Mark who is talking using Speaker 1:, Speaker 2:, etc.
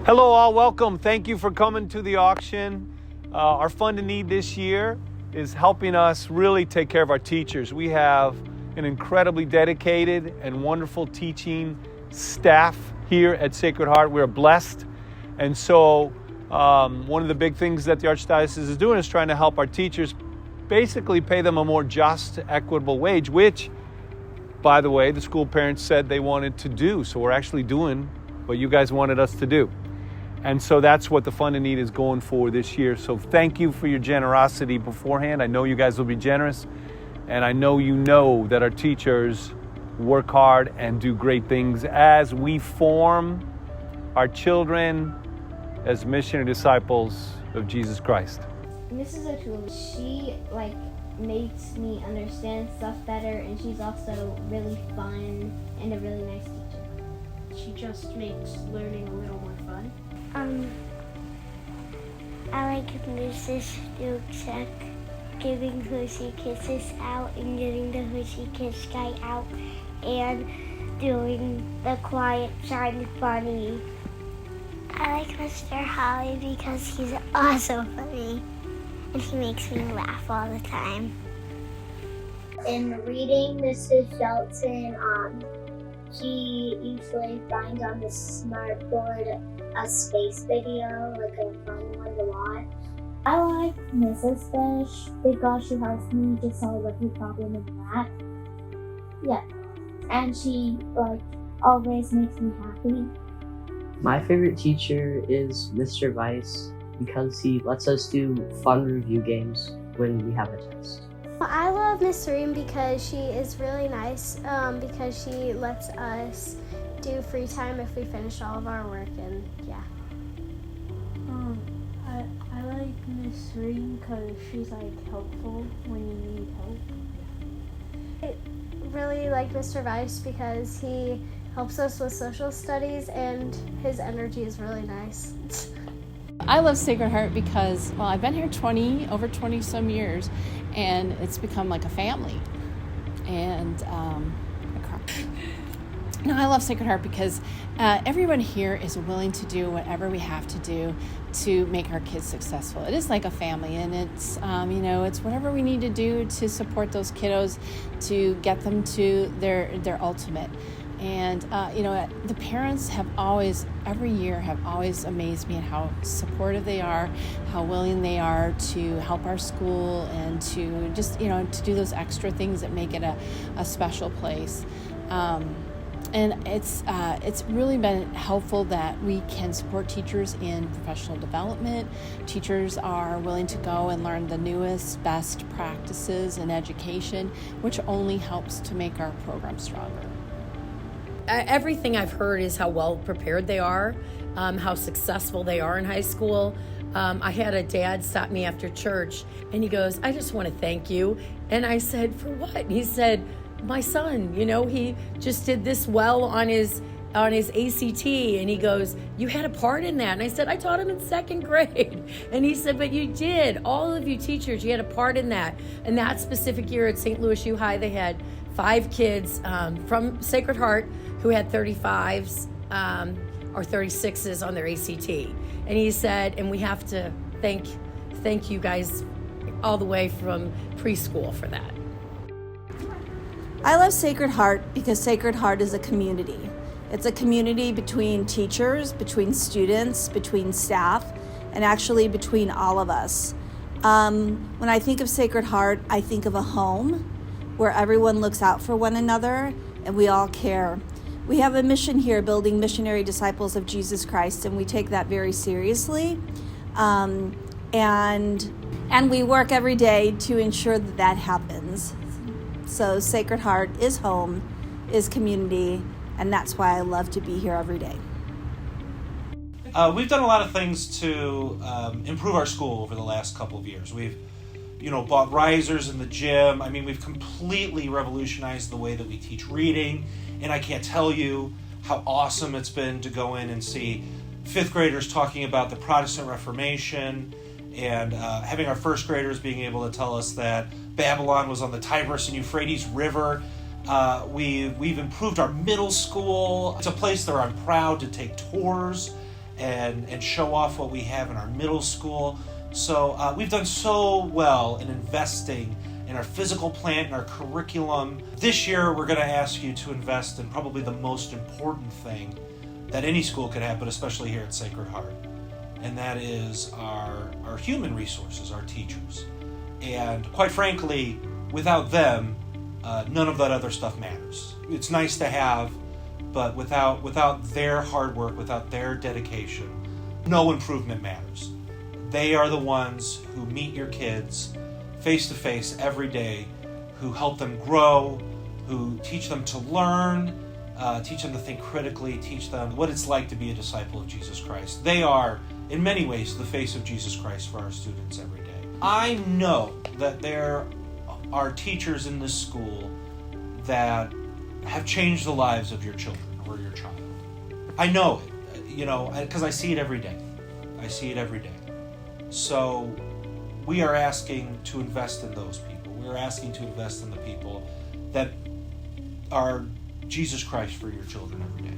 Speaker 1: Hello all, welcome. Thank you for coming to the auction. Our Fund a Need this year is helping us really take care of our teachers. We have an incredibly dedicated and wonderful teaching staff here at Sacred Heart. We're blessed. And so one of the big things that the Archdiocese is doing is trying to help our teachers basically pay them a more just, equitable wage, which, by the way, the school parents said they wanted to do. So we're actually doing what you guys wanted us to do. And so that's what the Fund a Need is going for this year. So thank you for your generosity beforehand. I know you guys will be generous. And I know you know that our teachers work hard and do great things as we form our children as missionary disciples of Jesus Christ.
Speaker 2: Mrs. O'Toole, she makes me understand stuff better, and she's also really fun and a really nice teacher.
Speaker 3: She just makes learning a little more fun.
Speaker 4: I like Mrs. Dukesek giving Hershey Kisses out and getting the Hershey Kiss guy out and doing the quiet shiny bunny. I like Mr. Holly because he's also funny and he makes me laugh all the time.
Speaker 5: In reading, Mrs. Shelton, she usually finds on the smart board a space video, like a fun one to watch.
Speaker 6: I like Mrs. Fish because she helps me to solve every problem in math. Yeah, and she always makes me happy.
Speaker 7: My favorite teacher is Mr. Weiss because he lets us do fun review games when we have a test.
Speaker 8: I love Miss Ream because she is really nice because she lets us do free time if we finish all of our work, and yeah.
Speaker 3: I like Miss Ream because she's helpful when you need help.
Speaker 8: I really like Mr. Weiss because he helps us with social studies and his energy is really nice.
Speaker 9: I love Sacred Heart because, well, I've been here over 20 some years, and it's become like a family. And I love Sacred Heart because everyone here is willing to do whatever we have to do to make our kids successful. It is like a family, and it's it's whatever we need to do to support those kiddos to get them to their ultimate. And, the parents every year have always amazed me at how supportive they are, how willing they are to help our school and to just, to do those extra things that make it a special place. And it's really been helpful that we can support teachers in professional development. Teachers are willing to go and learn the newest, best practices in education, which only helps to make our program stronger.
Speaker 10: Everything I've heard is how well prepared they are, how successful they are in high school. I had a dad stop me after church and he goes, "I just want to thank you." And I said, "For what?" And he said, "My son, he just did this well on his ACT." And he goes, "You had a part in that." And I said, "I taught him in second grade." And he said, "But you did. All of you teachers, you had a part in that." And that specific year at St. Louis U High, they had 5 kids from Sacred Heart who had 35s or 36s on their ACT. And he said, and we have to thank you guys all the way from preschool for that.
Speaker 11: I love Sacred Heart because Sacred Heart is a community. It's a community between teachers, between students, between staff, and actually between all of us. When I think of Sacred Heart, I think of a home where everyone looks out for one another and we all care. We have a mission here, building missionary disciples of Jesus Christ, and we take that very seriously. And we work every day to ensure that that happens. So Sacred Heart is home, is community, and that's why I love to be here every day.
Speaker 12: We've done a lot of things to improve our school over the last couple of years. We've bought risers in the gym. I mean, we've completely revolutionized the way that we teach reading. And I can't tell you how awesome it's been to go in and see 5th graders talking about the Protestant Reformation and having our 1st graders being able to tell us that Babylon was on the Tigris and Euphrates River. We've improved our middle school. It's a place where I'm proud to take tours and show off what we have in our middle school. So we've done so well in investing in our physical plant and our curriculum. This year, we're going to ask you to invest in probably the most important thing that any school could have, but especially here at Sacred Heart. And that is our human resources, our teachers. And quite frankly, without them, none of that other stuff matters. It's nice to have, but without their hard work, without their dedication, no improvement matters. They are the ones who meet your kids face to face every day, who help them grow, who teach them to learn, teach them to think critically, teach them what it's like to be a disciple of Jesus Christ. They are, in many ways, the face of Jesus Christ for our students every day. I know that there are teachers in this school that have changed the lives of your children or your child. I know it, because I see it every day. I see it every day. So we are asking to invest in those people. We're asking to invest in the people that are Jesus Christ for your children every day.